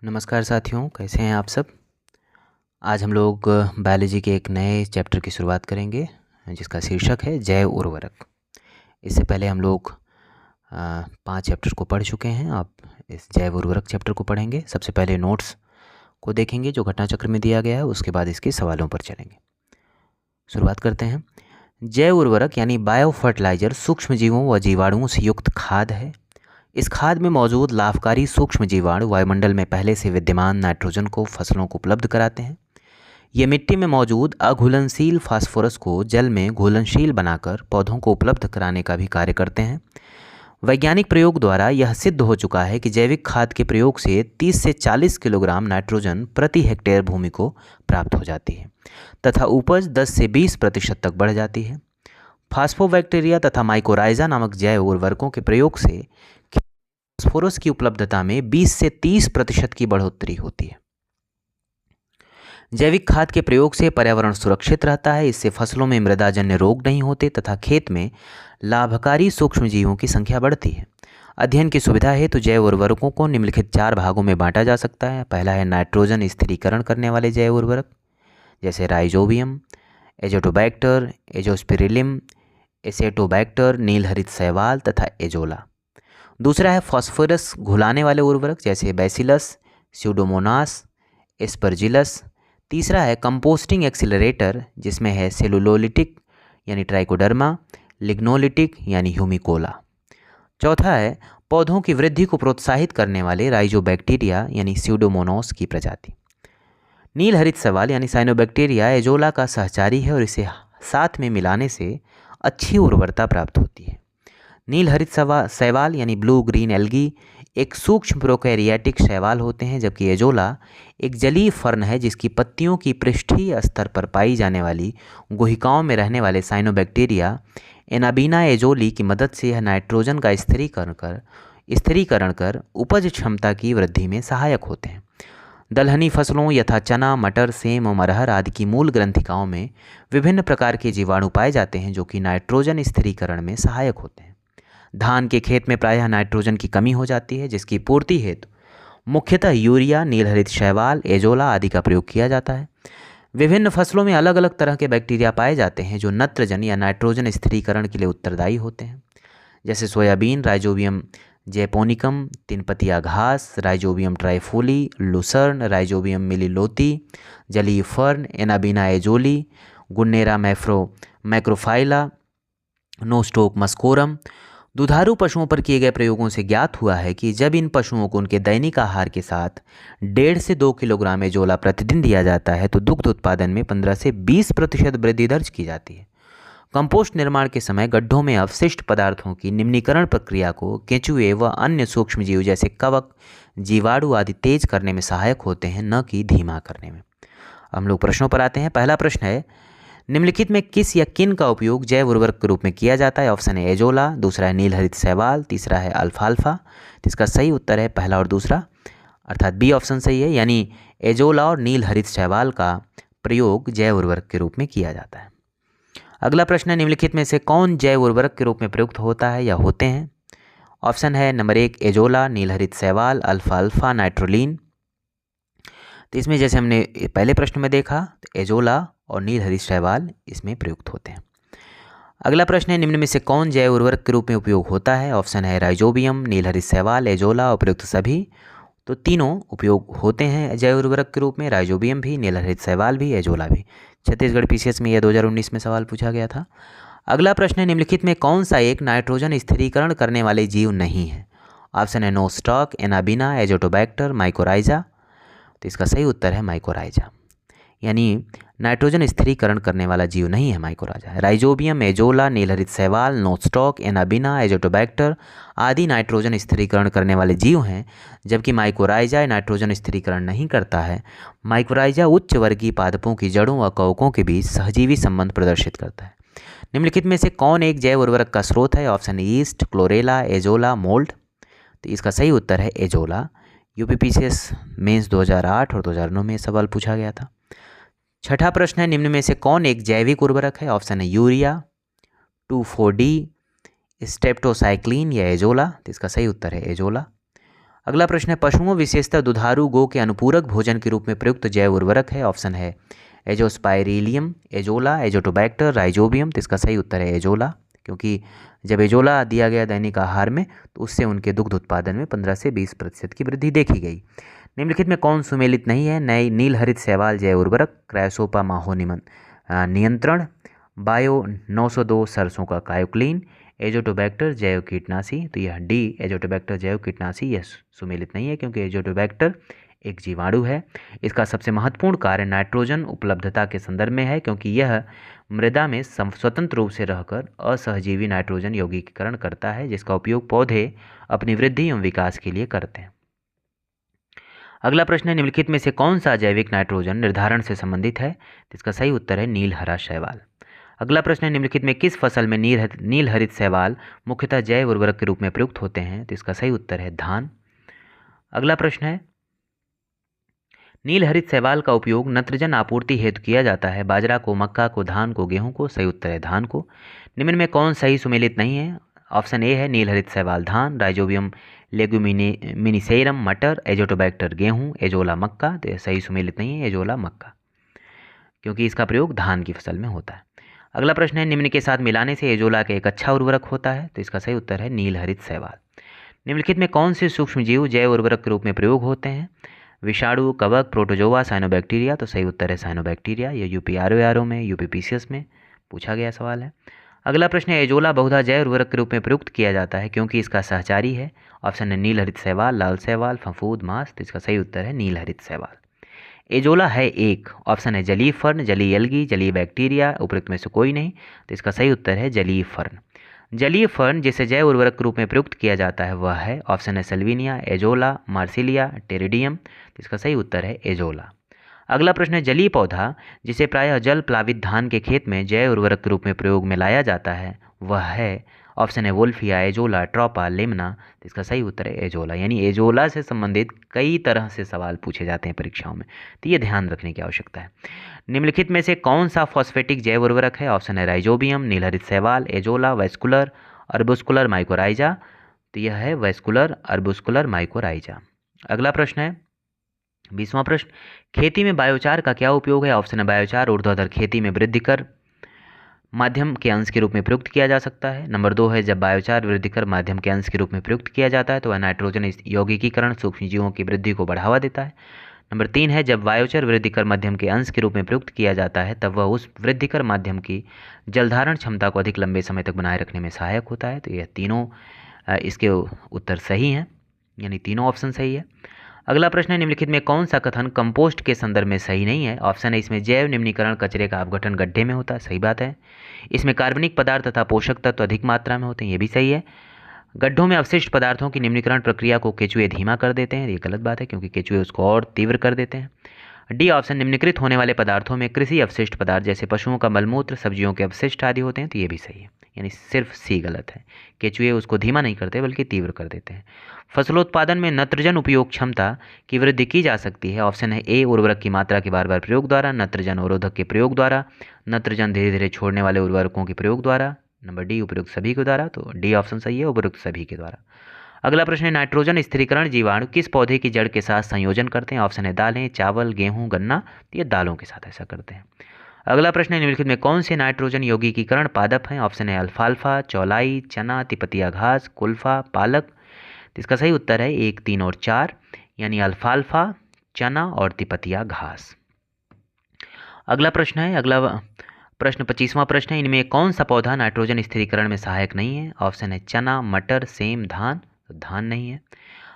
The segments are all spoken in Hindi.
नमस्कार साथियों, कैसे हैं आप सब। आज हम लोग बायोलॉजी के एक नए चैप्टर की शुरुआत करेंगे जिसका शीर्षक है जैव उर्वरक। इससे पहले हम लोग 5 चैप्टर को पढ़ चुके हैं। आप इस जैव उर्वरक चैप्टर को पढ़ेंगे। सबसे पहले नोट्स को देखेंगे जो घटना चक्र में दिया गया है, उसके बाद इसके सवालों पर चलेंगे। शुरुआत करते हैं। जैव उर्वरक यानी बायो फर्टिलाइजर सूक्ष्म जीवों व जीवाणुओं से युक्त खाद है। इस खाद में मौजूद लाभकारी सूक्ष्म जीवाणु वायुमंडल में पहले से विद्यमान नाइट्रोजन को फसलों को उपलब्ध कराते हैं। ये मिट्टी में मौजूद अघुलनशील फास्फोरस को जल में घुलनशील बनाकर पौधों को उपलब्ध कराने का भी कार्य करते हैं। वैज्ञानिक प्रयोग द्वारा यह सिद्ध हो चुका है कि जैविक खाद के प्रयोग से 30 से 40 किलोग्राम नाइट्रोजन प्रति हेक्टेयर भूमि को प्राप्त हो जाती है तथा उपज 10 से 20% तक बढ़ जाती है। फास्फोबैक्टीरिया तथा माइकोराइजा नामक जैव उर्वरकों के प्रयोग से फास्फोरस की उपलब्धता में 20 से 30% की बढ़ोतरी होती है। जैविक खाद के प्रयोग से पर्यावरण सुरक्षित रहता है। इससे फसलों में मृदाजन्य रोग नहीं होते तथा खेत में लाभकारी सूक्ष्म जीवों की संख्या बढ़ती है। अध्ययन की सुविधा हेतु जैव उर्वरकों को निम्नलिखित 4 भागों में बांटा जा सकता है। पहला है नाइट्रोजन स्थिरीकरण करने वाले जैव उर्वरक, जैसे राइजोबियम, एजोटोबैक्टर, एजोस्पिरिलिम, एसेटोबैक्टर, नीलहरित शैवाल तथा एजोला। दूसरा है फास्फोरस घुलाने वाले उर्वरक, जैसे बैसिलस, स्यूडोमोनास, एस्परजिलस। तीसरा है कंपोस्टिंग एक्सीलरेटर, जिसमें है सेलुलोलिटिक यानी ट्राइकोडर्मा, लिग्नोलिटिक यानी ह्यूमिकोला। चौथा है पौधों की वृद्धि को प्रोत्साहित करने वाले राइजोबैक्टीरिया यानी स्यूडोमोनास की प्रजाति। नीलहरित शैवाल यानी साइनोबैक्टीरिया एजोला का सहचारी है और इसे साथ में मिलाने से अच्छी उर्वरता प्राप्त होती है। नीलहरित शैवाल यानी ब्लू ग्रीन एल्गी एक सूक्ष्म प्रोकैरियोटिक शैवाल होते हैं, जबकि एजोला एक जलीय फर्न है जिसकी पत्तियों की पृष्ठीय स्तर पर पाई जाने वाली गुहिकाओं में रहने वाले साइनोबैक्टीरिया एनाबीना एजोली की मदद से यह नाइट्रोजन का स्थिरीकरण कर उपज क्षमता की वृद्धि में सहायक होते हैं। दलहनी फसलों यथा चना, मटर, सेम और अरहर आदि की मूल ग्रंथिकाओं में विभिन्न प्रकार के जीवाणु पाए जाते हैं जो कि नाइट्रोजन स्थिरीकरण में सहायक होते हैं। धान के खेत में प्रायः नाइट्रोजन की कमी हो जाती है, जिसकी पूर्ति हेतु मुख्यतः यूरिया, नीलहरित शैवाल, एजोला आदि का प्रयोग किया जाता है। विभिन्न फसलों में अलग अलग तरह के बैक्टीरिया पाए जाते हैं जो नत्रजन या नाइट्रोजन स्थिरीकरण के लिए उत्तरदायी होते हैं, जैसे सोयाबीन, राइजोबियम जैपोनिकम, तीनपतिया घास, राइजोबियम ट्राइफोली, लुसर्न, राइजोबियम मिलिलोती, जलीय फर्न, एनाबीना एजोली, गुन्नेरा मैक्रोफाइला, नोस्टोक मस्कोरम। दुधारू पशुओं पर किए गए प्रयोगों से ज्ञात हुआ है कि जब इन पशुओं को उनके दैनिक आहार के साथ 1.5 से 2 किलोग्राम एजोला प्रतिदिन दिया जाता है तो दुग्ध उत्पादन में 15 से 20% वृद्धि दर्ज की जाती है। कंपोस्ट निर्माण के समय गड्ढों में अवशिष्ट पदार्थों की निम्नीकरण प्रक्रिया को केंचुए व अन्य सूक्ष्मजीव जैसे कवक, जीवाणु आदि तेज करने में सहायक होते हैं, न कि धीमा करने में। हम लोग प्रश्नों पर आते हैं। पहला प्रश्न है, निम्नलिखित में किस या किन का उपयोग जैव उर्वरक के रूप में किया जाता है। ऑप्शन है एजोला, दूसरा है नीलहरित शैवाल, तीसरा है अल्फाल्फा। तो इसका सही उत्तर है पहला और दूसरा, अर्थात बी ऑप्शन सही है, यानी एजोला और नीलहरित शैवाल का प्रयोग जैव उर्वरक के रूप में किया जाता है। अगला प्रश्न है, निम्नलिखित में से कौन जैव उर्वरक के रूप में प्रयुक्त होता है या होते हैं। ऑप्शन है नंबर 1 एजोला, नीलहरित शैवाल, अल्फाल्फा, नाइट्रोलिन। तो इसमें जैसे हमने पहले प्रश्न में देखा तो एजोला और नीलहरित शैवाल इसमें प्रयुक्त होते हैं। अगला प्रश्न है, निम्न में से कौन जैव उर्वरक के रूप में उपयोग होता है। ऑप्शन है राइजोबियम, नीलहरित शैवाल, एजोला, उपयुक्त सभी। तो तीनों उपयोग होते हैं जैव उर्वरक के रूप में, राइजोबियम भी, नीलहरित शैवाल भी, एजोला भी। छत्तीसगढ़ पीसीएस में यह 2019 में सवाल पूछा गया था। अगला प्रश्न है, निम्नलिखित में कौन सा एक नाइट्रोजन स्थिरीकरण करने वाले जीव नहीं है। ऑप्शन है नोस्टॉक, एनाबीना, एजोटोबैक्टर, माइकोराइजा। तो इसका सही उत्तर है माइकोराइजा, यानी नाइट्रोजन स्थिरीकरण करने वाला जीव नहीं है माइकोराइजा। राइजोबियम, एजोला, नीलहरित शैवाल, नोस्टॉक, एनाबिना, एजोटोबैक्टर आदि नाइट्रोजन स्थिरीकरण करने वाले जीव हैं, जबकि माइकोराइजा नाइट्रोजन स्थिरीकरण नहीं करता है। माइकोराइजा उच्च वर्गीय पादपों की जड़ों व कवकों के बीच सहजीवी संबंध प्रदर्शित करता है। निम्नलिखित में से कौन एक जैव उर्वरक का स्रोत है। Option east, chlorella, azolla, mould. तो इसका सही उत्तर है एजोला। यूपीपीसीएस मेंस 2008 और 2009 में सवाल पूछा गया था। छठा प्रश्न है, निम्न में से कौन एक जैविक उर्वरक है। ऑप्शन है यूरिया, 2,4-D, स्टेप्टोसाइक्लिन या एजोला। तो इसका सही उत्तर है एजोला। अगला प्रश्न है पशुओं विशेषतः दुधारू गो के अनुपूरक भोजन के रूप में प्रयुक्त जैव उर्वरक है। ऑप्शन है एजोस्पाइरिलियम, एजोला, एजोटोबैक्टर, राइजोबियम। तो इसका सही उत्तर है एजोला, क्योंकि जब एजोला दिया गया दैनिक आहार में तो उससे उनके दुग्ध उत्पादन में 15 से 20% की वृद्धि देखी गई। निम्नलिखित में कौन सुमेलित नहीं है? नई नील हरित शैवाल जैव उर्वरक, क्रायोसोपा माहोनिमन नियंत्रण, बायो 902 सरसों का कायोक्लीन, एजोटोबैक्टर जैव कीटनाशी। तो यह डी एजोटोबैक्टर जैव कीटनाशी यह सुमेलित नहीं है, क्योंकि एजोटोबैक्टर एक जीवाणु है। इसका सबसे महत्वपूर्ण कार्य नाइट्रोजन उपलब्धता के संदर्भ में है, क्योंकि यह मृदा में स्वतंत्र रूप से रहकर असहजीवी नाइट्रोजन यौगिकीकरण करता है, जिसका उपयोग पौधे अपनी वृद्धि एवं विकास के लिए करते हैं। अगला प्रश्न है निम्नलिखित में से कौन सा जैविक नाइट्रोजन निर्धारण से संबंधित है? तो इसका सही उत्तर है नील हरा शैवाल। अगला प्रश्न है निम्नलिखित में किस फसल में नील हरित शैवाल मुख्यतः जैव उर्वरक के रूप में प्रयुक्त होते हैं? तो इसका सही उत्तर है धान। अगला प्रश्न है नील हरित शैवाल का उपयोग नत्रजन आपूर्ति हेतु किया जाता है। बाजरा को, मक्का को, धान को, गेहूं को। सही उत्तर है धान को। निम्न में कौन सही सुमेलित नहीं है? ऑप्शन ए है नील हरित शैवाल धान, राइजोबियम लेग्यूमिनिसेरम मटर, एजोटोबैक्टर गेहूं, एजोला मक्का। तो सही सुमेलित नहीं है एजोला मक्का, क्योंकि इसका प्रयोग धान की फसल में होता है। अगला प्रश्न है निम्न के साथ मिलाने से एजोला के एक अच्छा उर्वरक होता है। तो इसका सही उत्तर है नील हरित शैवाल। निम्नलिखित में कौन से सूक्ष्मजीव जैव उर्वरक के रूप में प्रयोग होते हैं? विषाणु, कवक, प्रोटोजोआ, साइनोबैक्टीरिया। तो सही उत्तर है साइनोबैक्टीरिया। यह यूपी आरओ में, यूपी पीसीएस में पूछा गया सवाल है। अगला प्रश्न है एजोला बहुधा जैव उर्वरक के रूप में प्रयुक्त किया जाता है क्योंकि इसका सहचारी है। ऑप्शन है नील हरित शैवाल, लाल शैवाल, फफूंद, मांस। तो इसका सही उत्तर है नील हरित शैवाल। एजोला है एक। ऑप्शन है जलीय फर्न, जलीय एल्गी, जलीय बैक्टीरिया। उपरोक्त में से कोई नहीं। तो इसका सही उत्तर है जलीय फर्न। जलीय फर्न जिसे जैव उर्वरक के रूप में प्रयुक्त किया जाता है वह है ऑप्शन है सल्विनिया, एजोला, मार्सिलिया, टेरिडियम। तो इसका सही उत्तर है एजोला। अगला प्रश्न है जलीय पौधा जिसे प्रायः जल प्लावित धान के खेत में जैव उर्वरक के रूप में प्रयोग में लाया जाता है वह है ऑप्शन है वोल्फिया, एजोला, ट्रोपा, लेमना। तो इसका सही उत्तर है एजोला। यानी एजोला से संबंधित कई तरह से सवाल पूछे जाते हैं परीक्षाओं में, तो ये ध्यान रखने की आवश्यकता है। निम्नलिखित में से कौन सा फॉस्फेटिक जैव उर्वरक है? ऑप्शन है राइजोबियम, नीलहरित शैवाल, एजोला, वेस्कुलर अर्बुस्कुलर माइकोराइजा। तो यह है वेस्कुलर अर्बुस्कुलर माइकोराइजा। अगला प्रश्न है 20वां प्रश्न, खेती में बायोचार का क्या उपयोग है? ऑप्शन है बायोचार ऊर्ध्वाधर खेती में वृद्धिकर माध्यम के अंश के रूप में प्रयुक्त किया जा सकता है। नंबर 2 है जब बायोचार वृद्धिकर माध्यम के अंश के रूप में प्रयुक्त किया जाता है तो वह नाइट्रोजन यौगिकीकरण सूक्ष्मजीवों की वृद्धि को बढ़ावा देता है। नंबर 3 है जब बायोचार वृद्धिकर माध्यम के अंश के रूप में प्रयुक्त किया जाता है तब वह उस वृद्धिकर माध्यम की जलधारण क्षमता को अधिक लंबे समय तक बनाए रखने में सहायक होता है। तो यह तीनों इसके उत्तर सही हैं, यानी तीनों ऑप्शन सही है। अगला प्रश्न है निम्नलिखित में कौन सा कथन कंपोस्ट के संदर्भ में सही नहीं है? ऑप्शन है इसमें जैव निम्नीकरण कचरे का अपघटन गड्ढे में होता है। सही बात है। इसमें कार्बनिक पदार्थ तथा पोषक तत्व अधिक मात्रा में होते हैं। ये भी सही है। गड्ढों में अवशिष्ट पदार्थों की निम्नीकरण प्रक्रिया को केचुए धीमा कर देते हैं। ये गलत बात है क्योंकि केचुए उसको और तीव्र कर देते हैं। डी ऑप्शन निम्नीकृत होने वाले पदार्थों में कृषि अवशिष्ट पदार्थ जैसे पशुओं का मलमूत्र, सब्जियों के अवशिष्ट आदि होते हैं। तो ये भी सही है, यानी सिर्फ सी गलत है। केचुए उसको धीमा नहीं करते बल्कि तीव्र कर देते हैं। फसलोत्पादन में नत्रजन उपयोग क्षमता की वृद्धि की जा सकती है। ऑप्शन है ए उर्वरक की मात्रा के बार बार प्रयोग द्वारा, नत्रजन अवरोधक के प्रयोग द्वारा, नत्रजन धीरे धीरे छोड़ने वाले उर्वरकों के प्रयोग द्वारा। नंबर डी उपयुक्त सभी के द्वारा। तो डी ऑप्शन सही है, उपयुक्त सभी के द्वारा। अगला प्रश्न है नाइट्रोजन स्थिरीकरण जीवाणु किस पौधे की जड़ के साथ संयोजन करते हैं? ऑप्शन है दालें, चावल, गेहूं, गन्ना। तो ये दालों के साथ ऐसा करते हैं। अगला प्रश्न है निम्नलिखित में कौन से नाइट्रोजन यौगिकीकरण पादप हैं? ऑप्शन है अल्फाल्फा, चौलाई, चना, तिपतिया घास, कुल्फा, पालक। तो इसका सही उत्तर है 1, 3 और 4, यानी अल्फाल्फा, चना और तिपतिया घास। अगला प्रश्न 25वां प्रश्न है इनमें कौन सा पौधा नाइट्रोजन स्थिरीकरण में सहायक नहीं है? ऑप्शन है चना, मटर, सेम, धान। तो धान नहीं है।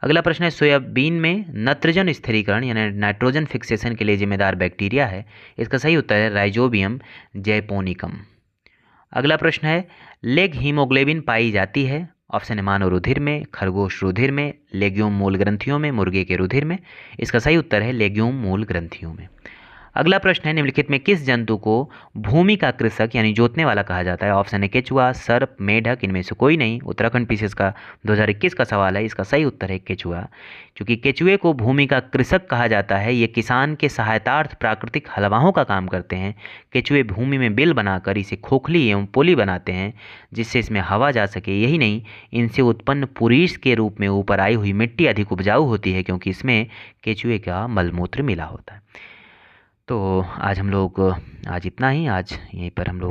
अगला प्रश्न है सोयाबीन में नत्रजन स्थिरीकरण यानी नाइट्रोजन फिक्सेशन के लिए जिम्मेदार बैक्टीरिया है। इसका सही उत्तर है राइजोबियम जैपोनिकम। अगला प्रश्न है लेग हीमोग्लोबिन पाई जाती है। ऑप्शन है मानव रुधिर में, खरगोश रुधिर में, लेग्यूम मूल ग्रंथियों में, मुर्गे के रुधिर में। इसका सही उत्तर है लेग्यूम मूल ग्रंथियों में। अगला प्रश्न है, निम्नलिखित में किस जंतु को भूमि का कृषक यानी जोतने वाला कहा जाता है? ऑप्शन है केचुआ, सर्प, मेढक, इनमें से कोई नहीं। उत्तराखंड पीसीएस का 2021 का सवाल है, इसका सही उत्तर है केचुआ। क्योंकि केचुए को भूमि का कृषक कहा जाता है, ये किसान के सहायतार्थ प्राकृतिक हलवाओं का काम करते हैं। केचुए भूमि में बिल बनाकर इसे खोखली एवं पोली बनाते हैं, जिससे इसमें हवा जा सके। यही नहीं, इनसे उत्पन्न पुरीस के रूप में ऊपर आई हुई मिट्टी अधिक उपजाऊ होती है, क्योंकि इसमें केचुए का मलमूत्र मिला होता है। तो आज इतना ही, आज यहीं पर हम लोग